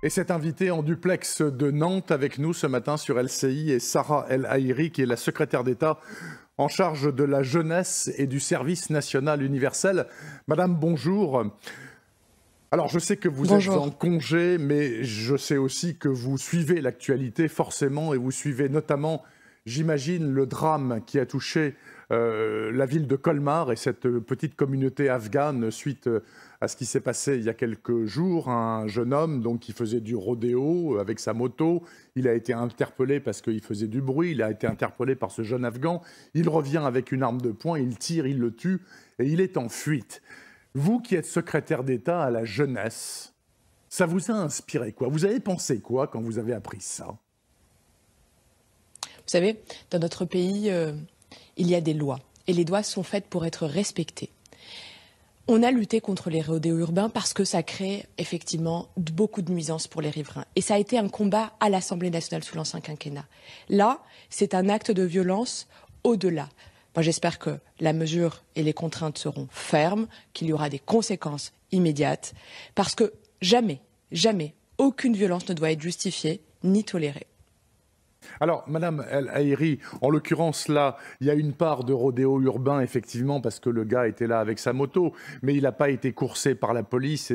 Et cette invitée en duplex de Nantes avec nous ce matin sur LCI est Sarah El Haïry, qui est la secrétaire d'État en charge de la jeunesse et du service national universel. Madame, bonjour. Alors, je sais que vous êtes en congé, mais je sais aussi que vous suivez l'actualité forcément, et vous suivez notamment, j'imagine, le drame qui a touché la ville de Colmar et cette petite communauté afghane suite à ce qui s'est passé il y a quelques jours. Un jeune homme donc, qui faisait du rodéo avec sa moto. Il a été interpellé parce qu'il faisait du bruit. Il a été interpellé par ce jeune Afghan. Il revient avec une arme de poing, il tire, il le tue et il est en fuite. Vous qui êtes secrétaire d'État à la jeunesse, ça vous a inspiré quoi? Vous avez pensé quoi quand vous avez appris ça? Vous savez, dans notre pays, il y a des lois. Et les lois sont faites pour être respectées. On a lutté contre les rodéos urbains parce que ça crée effectivement beaucoup de nuisances pour les riverains. Et ça a été un combat à l'Assemblée nationale sous l'ancien quinquennat. Là, c'est un acte de violence au-delà. Moi, j'espère que la mesure et les contraintes seront fermes, qu'il y aura des conséquences immédiates, parce que jamais, jamais, aucune violence ne doit être justifiée ni tolérée. Alors, Madame El Haïry, en l'occurrence, là, il y a une part de rodéo urbain, effectivement, parce que le gars était là avec sa moto, mais il n'a pas été coursé par la police.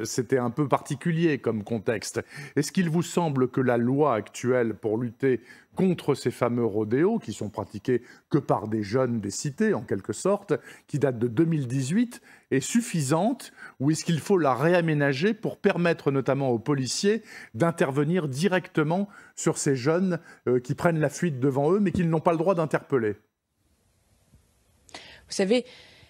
C'était un peu particulier comme contexte. Est-ce qu'il vous semble que la loi actuelle pour lutter contre ces fameux rodéos, qui sont pratiqués que par des jeunes des cités, en quelque sorte, qui date de 2018, est suffisante, ou est-ce qu'il faut la réaménager pour permettre notamment aux policiers d'intervenir directement sur ces jeunes qui prennent la fuite devant eux, mais qu'ils n'ont pas le droit d'interpeller? Vous savez,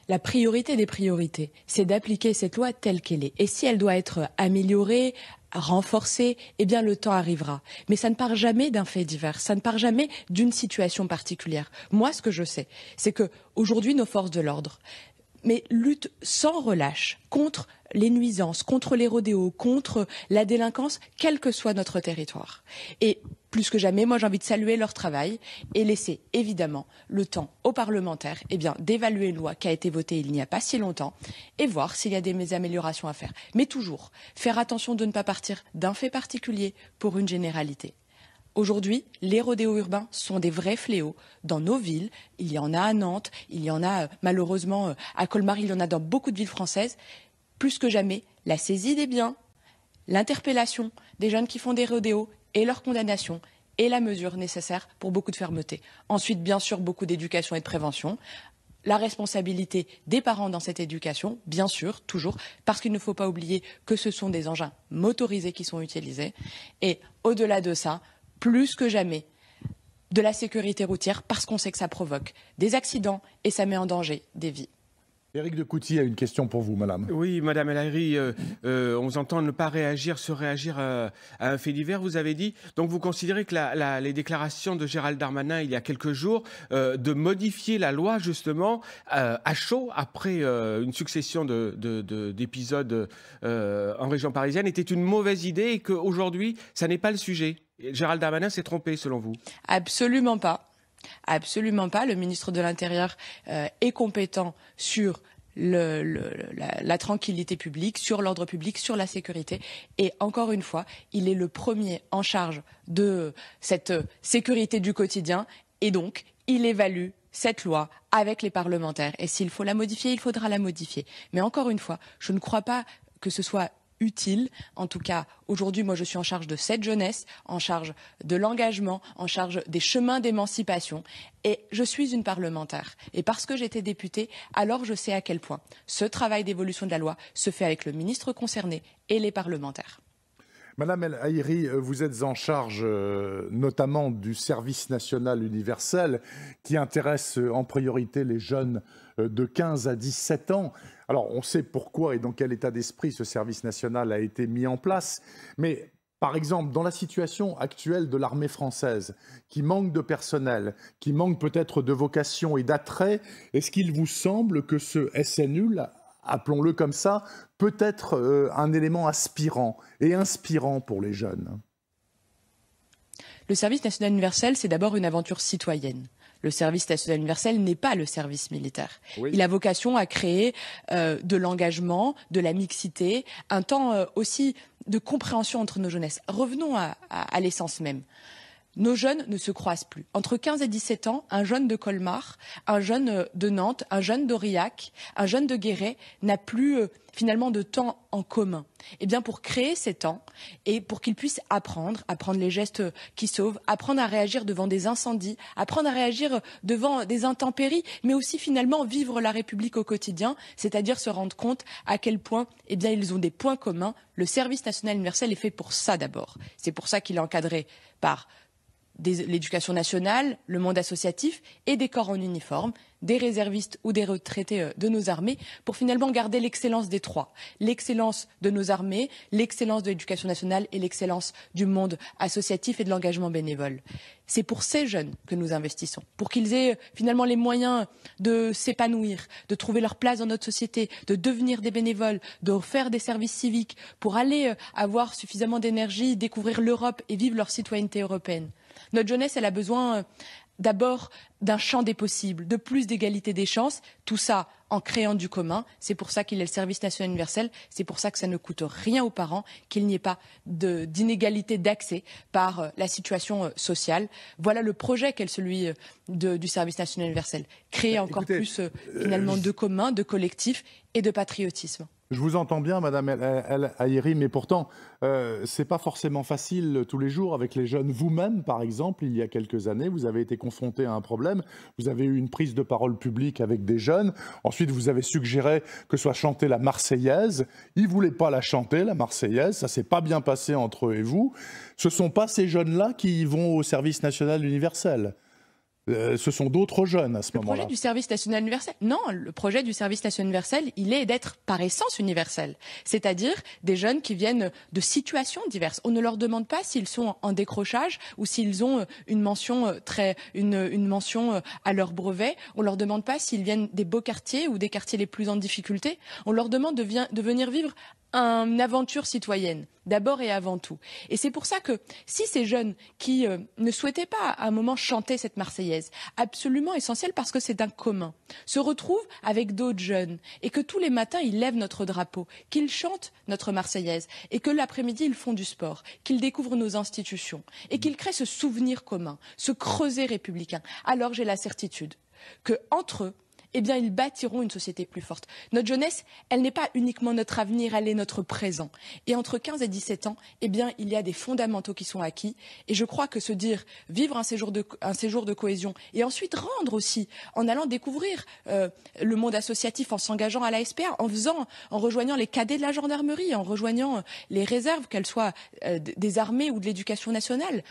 la priorité des priorités, c'est d'appliquer cette loi telle qu'elle est. Et si elle doit être améliorée, renforcée, eh bien le temps arrivera. Mais ça ne part jamais d'un fait divers, ça ne part jamais d'une situation particulière. Moi, ce que je sais, c'est que aujourd'hui, nos forces de l'ordre luttent sans relâche contre les nuisances, contre les rodéos, contre la délinquance, quel que soit notre territoire. Et plus que jamais, moi j'ai envie de saluer leur travail et laisser évidemment le temps aux parlementaires d'évaluer une loi qui a été votée il n'y a pas si longtemps et voir s'il y a des améliorations à faire. Mais toujours faire attention de ne pas partir d'un fait particulier pour une généralité. Aujourd'hui, les rodéos urbains sont des vrais fléaux dans nos villes. Il y en a à Nantes, il y en a malheureusement à Colmar, il y en a dans beaucoup de villes françaises. Plus que jamais, la saisie des biens, l'interpellation des jeunes qui font des rodéos et leur condamnation est la mesure nécessaire pour beaucoup de fermeté. Ensuite, bien sûr, beaucoup d'éducation et de prévention. La responsabilité des parents dans cette éducation, bien sûr, toujours, parce qu'il ne faut pas oublier que ce sont des engins motorisés qui sont utilisés. Et au-delà de ça, plus que jamais, de la sécurité routière, parce qu'on sait que ça provoque des accidents et ça met en danger des vies. Éric de Couty a une question pour vous, madame. Oui, madame El Haïry, on vous entend ne pas réagir, surréagir à un fait divers, vous avez dit. Donc vous considérez que les déclarations de Gérald Darmanin il y a quelques jours de modifier la loi justement à chaud après une succession d'épisodes en région parisienne était une mauvaise idée et qu'aujourd'hui, ça n'est pas le sujet. Gérald Darmanin s'est trompé selon vous? Absolument pas. Absolument pas. Le ministre de l'Intérieur est compétent sur la tranquillité publique, sur l'ordre public, sur la sécurité. Et encore une fois, il est le premier en charge de cette sécurité du quotidien. Et donc, il évalue cette loi avec les parlementaires. Et s'il faut la modifier, il faudra la modifier. Mais encore une fois, je ne crois pas que ce soit utile. En tout cas, aujourd'hui, moi, je suis en charge de cette jeunesse, en charge de l'engagement, en charge des chemins d'émancipation. Et je suis une parlementaire. Et parce que j'étais députée, alors je sais à quel point ce travail d'évolution de la loi se fait avec le ministre concerné et les parlementaires. Madame El Haïry, vous êtes en charge notamment du service national universel qui intéresse en priorité les jeunes de 15 à 17 ans. Alors, on sait pourquoi et dans quel état d'esprit ce service national a été mis en place. Mais, par exemple, dans la situation actuelle de l'armée française, qui manque de personnel, qui manque peut-être de vocation et d'attrait, est-ce qu'il vous semble que ce SNU, appelons-le comme ça, peut être un élément aspirant et inspirant pour les jeunes? Le service national universel, c'est d'abord une aventure citoyenne. Le service national universel n'est pas le service militaire. Oui. Il a vocation à créer de l'engagement, de la mixité, un temps aussi de compréhension entre nos jeunesses. Revenons à l'essence même. Nos jeunes ne se croisent plus. Entre 15 et 17 ans, un jeune de Colmar, un jeune de Nantes, un jeune d'Aurillac, un jeune de Guéret n'a plus finalement de temps en commun. Eh bien, pour créer ces temps et pour qu'ils puissent apprendre les gestes qui sauvent, apprendre à réagir devant des incendies, apprendre à réagir devant des intempéries, mais aussi finalement vivre la République au quotidien, c'est-à-dire se rendre compte à quel point, eh bien, ils ont des points communs. Le service national universel est fait pour ça d'abord. C'est pour ça qu'il est encadré par l'éducation nationale, le monde associatif et des corps en uniforme, des réservistes ou des retraités de nos armées, pour finalement garder l'excellence des trois. L'excellence de nos armées, l'excellence de l'éducation nationale et l'excellence du monde associatif et de l'engagement bénévole. C'est pour ces jeunes que nous investissons, pour qu'ils aient finalement les moyens de s'épanouir, de trouver leur place dans notre société, de devenir des bénévoles, de faire des services civiques, pour aller avoir suffisamment d'énergie, découvrir l'Europe et vivre leur citoyenneté européenne. Notre jeunesse, elle a besoin d'abord d'un champ des possibles, de plus d'égalité des chances, tout ça en créant du commun. C'est pour ça qu'il y a le service national universel, c'est pour ça que ça ne coûte rien aux parents, qu'il n'y ait pas d'inégalité d'accès par la situation sociale. Voilà le projet qu'est celui du service national universel. Créer encore plus finalement de commun, de collectif et de patriotisme. Je vous entends bien, Madame El Haïry, mais pourtant, c'est pas forcément facile tous les jours avec les jeunes. Vous-même, par exemple, il y a quelques années, vous avez été confronté à un problème. Vous avez eu une prise de parole publique avec des jeunes. Ensuite, vous avez suggéré que soit chantée la Marseillaise. Ils voulaient pas la chanter, la Marseillaise. Ça s'est pas bien passé entre eux et vous. Ce sont pas ces jeunes-là qui vont au service national universel. Ce sont d'autres jeunes à ce moment-là. Le projet du service national universel, non, le projet du service national universel, il est d'être par essence universel. C'est-à-dire des jeunes qui viennent de situations diverses. On ne leur demande pas s'ils sont en décrochage ou s'ils ont une mention une mention à leur brevet. On leur demande pas s'ils viennent des beaux quartiers ou des quartiers les plus en difficulté. On leur demande de venir vivre une aventure citoyenne, d'abord et avant tout. Et c'est pour ça que si ces jeunes qui ne souhaitaient pas à un moment chanter cette Marseillaise, absolument essentielle parce que c'est un commun, se retrouvent avec d'autres jeunes et que tous les matins ils lèvent notre drapeau, qu'ils chantent notre Marseillaise et que l'après-midi ils font du sport, qu'ils découvrent nos institutions et qu'ils créent ce souvenir commun, ce creuset républicain, alors j'ai la certitude que entre eux, eh bien, ils bâtiront une société plus forte. Notre jeunesse, elle n'est pas uniquement notre avenir, elle est notre présent. Et entre 15 et 17 ans, eh bien, il y a des fondamentaux qui sont acquis. Et je crois que se dire vivre un séjour de cohésion et ensuite rendre aussi, en allant découvrir le monde associatif, en s'engageant à la SPA, en rejoignant les cadets de la gendarmerie, en rejoignant les réserves, qu'elles soient des armées ou de l'éducation nationale,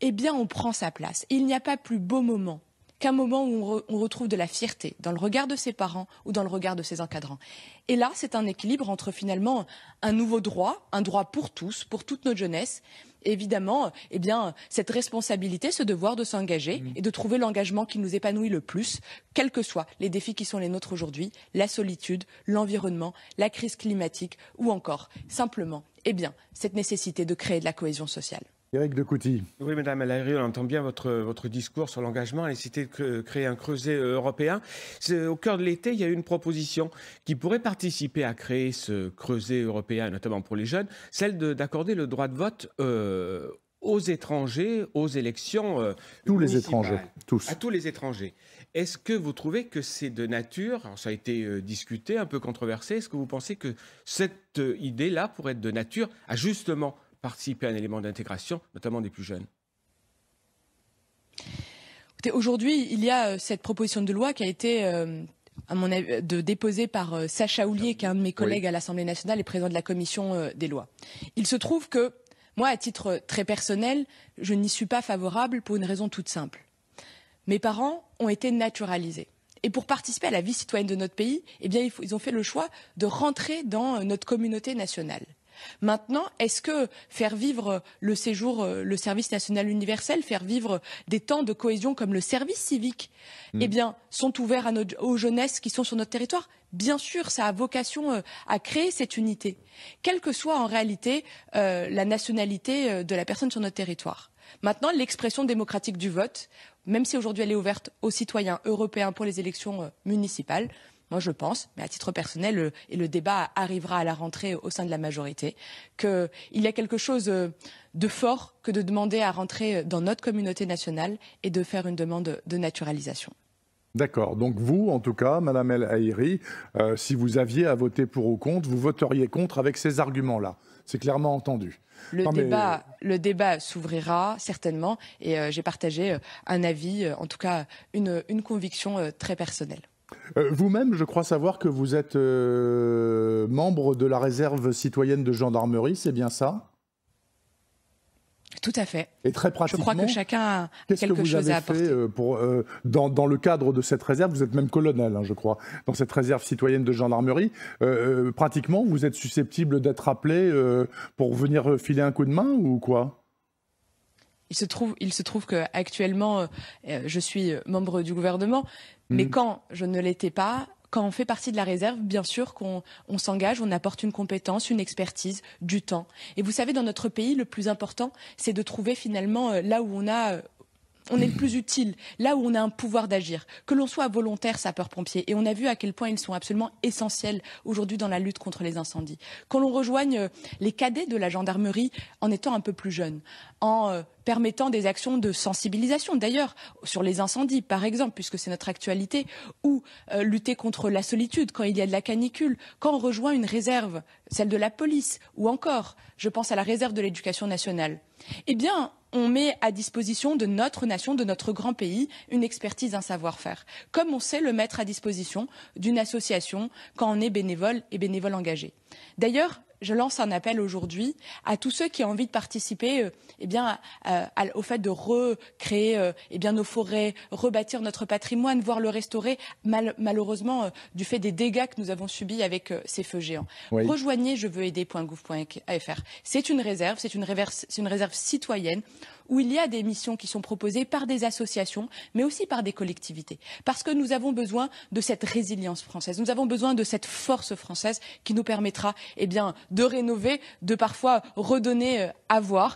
eh bien, on prend sa place. Et il n'y a pas plus beau moment qu'un moment où on retrouve de la fierté dans le regard de ses parents ou dans le regard de ses encadrants. Et là, c'est un équilibre entre finalement un nouveau droit, un droit pour tous, pour toute notre jeunesse, et évidemment, eh bien, cette responsabilité, ce devoir de s'engager et de trouver l'engagement qui nous épanouit le plus, quels que soient les défis qui sont les nôtres aujourd'hui, la solitude, l'environnement, la crise climatique ou encore, simplement, eh bien, cette nécessité de créer de la cohésion sociale. Éric de Coutty. Oui, Madame El Haïry, on entend bien votre discours sur l'engagement, la nécessité de créer un creuset européen. Au cœur de l'été, il y a eu une proposition qui pourrait participer à créer ce creuset européen, notamment pour les jeunes, celle d'accorder le droit de vote aux étrangers, aux élections tous les étrangers, tous. À tous les étrangers. Est-ce que vous trouvez que c'est de nature, alors ça a été discuté, un peu controversé, est-ce que vous pensez que cette idée-là pourrait être de nature à justement participer à un élément d'intégration, notamment des plus jeunes? Aujourd'hui, il y a cette proposition de loi qui a été à mon avis, déposée par Sacha Houlié, qui est un de mes collègues à l'Assemblée nationale et président de la commission des lois. Il se trouve que, moi, à titre très personnel, je n'y suis pas favorable pour une raison toute simple. Mes parents ont été naturalisés. Et pour participer à la vie citoyenne de notre pays, eh bien, ils ont fait le choix de rentrer dans notre communauté nationale. Maintenant, est-ce que faire vivre le service national universel, faire vivre des temps de cohésion comme le service civique, eh bien, sont ouverts aux jeunesses qui sont sur notre territoire? Bien sûr, ça a vocation à créer cette unité, quelle que soit en réalité la nationalité de la personne sur notre territoire. Maintenant, l'expression démocratique du vote, même si aujourd'hui elle est ouverte aux citoyens européens pour les élections municipales, moi je pense, mais à titre personnel, et le débat arrivera à la rentrée au sein de la majorité, qu'il y a quelque chose de fort que de demander à rentrer dans notre communauté nationale et de faire une demande de naturalisation. D'accord. Donc vous, en tout cas, Madame El Haïry, si vous aviez à voter pour ou contre, vous voteriez contre avec ces arguments-là. C'est clairement entendu. Le débat s'ouvrira certainement et j'ai partagé un avis, en tout cas une conviction très personnelle. Vous-même, je crois savoir que vous êtes membre de la réserve citoyenne de gendarmerie, c'est bien ça ? Tout à fait. Et très pratiquement, je crois que chacun a quelque chose à apporter. Qu'est-ce que vous avez fait dans le cadre de cette réserve ? Vous êtes même colonel, je crois, dans cette réserve citoyenne de gendarmerie. Pratiquement, vous êtes susceptible d'être appelé pour venir filer un coup de main ou quoi ? Il se trouve qu'actuellement, je suis membre du gouvernement, mais quand je ne l'étais pas, quand on fait partie de la réserve, bien sûr qu'on s'engage, on apporte une compétence, une expertise, du temps. Et vous savez, dans notre pays, le plus important, c'est de trouver finalement là où on est le plus utile, là où on a un pouvoir d'agir, que l'on soit volontaire sapeur-pompier. Et on a vu à quel point ils sont absolument essentiels aujourd'hui dans la lutte contre les incendies. Quand l'on rejoigne les cadets de la gendarmerie en étant un peu plus jeunes, en permettant des actions de sensibilisation, d'ailleurs, sur les incendies, par exemple, puisque c'est notre actualité, ou lutter contre la solitude quand il y a de la canicule, quand on rejoint une réserve, celle de la police, ou encore, je pense à la réserve de l'éducation nationale, eh bien, on met à disposition de notre nation, de notre grand pays, une expertise, un savoir-faire, comme on sait le mettre à disposition d'une association quand on est bénévole et bénévole engagé. D'ailleurs, je lance un appel aujourd'hui à tous ceux qui ont envie de participer au fait de recréer nos forêts, rebâtir notre patrimoine, voire le restaurer, malheureusement du fait des dégâts que nous avons subis avec ces feux géants. Oui. Rejoignez jeveuxaider.gouv.fr. C'est une réserve citoyenne où il y a des missions qui sont proposées par des associations, mais aussi par des collectivités. Parce que nous avons besoin de cette résilience française, nous avons besoin de cette force française qui nous permettra de rénover, de parfois redonner à voir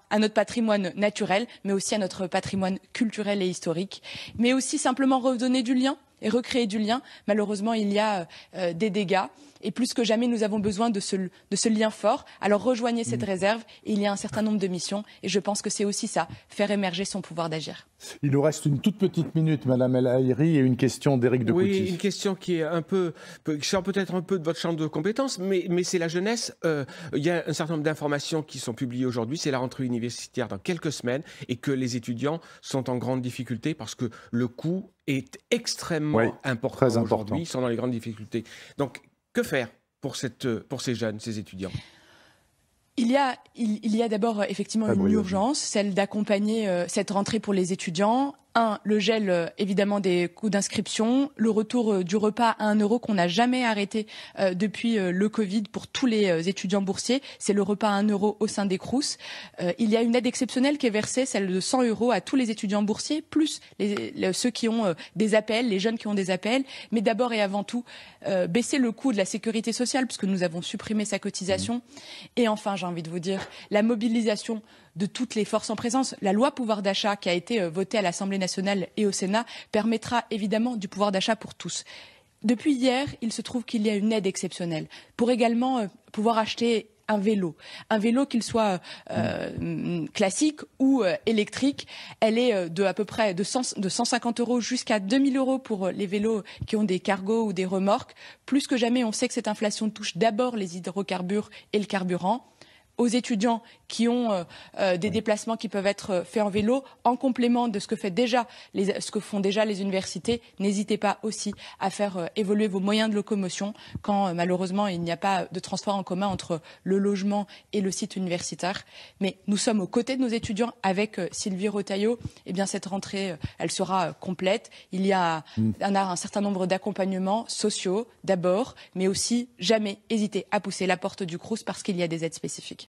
à notre patrimoine naturel, mais aussi à notre patrimoine culturel et historique, mais aussi simplement redonner du lien et recréer du lien. Malheureusement, il y a des dégâts. Et plus que jamais, nous avons besoin de ce lien fort. Alors rejoignez cette réserve. Et il y a un certain nombre de missions. Et je pense que c'est aussi ça, faire émerger son pouvoir d'agir. Il nous reste une toute petite minute, Madame El Haïry, et une question d'Éric de Coutty. Oui, une question qui est qui sort peut-être un peu de votre champ de compétences, mais c'est la jeunesse. Il y a un certain nombre d'informations qui sont publiées aujourd'hui. C'est la rentrée universitaire dans quelques semaines et que les étudiants sont en grande difficulté parce que le coût est extrêmement important aujourd'hui. Ils sont dans les grandes difficultés. Donc, que faire pour ces jeunes, ces étudiants ? Il y a d'abord effectivement une urgence, celle d'accompagner cette rentrée pour les étudiants. Le gel évidemment des coûts d'inscription, le retour du repas à 1 € qu'on n'a jamais arrêté depuis le Covid pour tous les étudiants boursiers. C'est le repas à 1 € au sein des Crous. Il y a une aide exceptionnelle qui est versée, celle de 100 € à tous les étudiants boursiers, plus ceux qui ont des APL, les jeunes qui ont des APL. Mais d'abord et avant tout, baisser le coût de la sécurité sociale, puisque nous avons supprimé sa cotisation. Et enfin, j'ai envie de vous dire, la mobilisation de toutes les forces en présence. La loi pouvoir d'achat qui a été votée à l'Assemblée nationale et au Sénat permettra évidemment du pouvoir d'achat pour tous. Depuis hier, il se trouve qu'il y a une aide exceptionnelle pour également pouvoir acheter un vélo qu'il soit classique ou électrique. Elle est de à peu près de 150 € jusqu'à 2000 € pour les vélos qui ont des cargos ou des remorques. Plus que jamais, on sait que cette inflation touche d'abord les hydrocarbures et le carburant. Aux étudiants qui ont des déplacements qui peuvent être faits en vélo, en complément de ce que font déjà les universités, n'hésitez pas aussi à faire évoluer vos moyens de locomotion quand malheureusement il n'y a pas de transport en commun entre le logement et le site universitaire. Mais nous sommes aux côtés de nos étudiants avec Sylvie Retailleau. Eh bien cette rentrée, elle sera complète. Il y a un certain nombre d'accompagnements sociaux d'abord, mais aussi jamais hésiter à pousser la porte du Crous parce qu'il y a des aides spécifiques.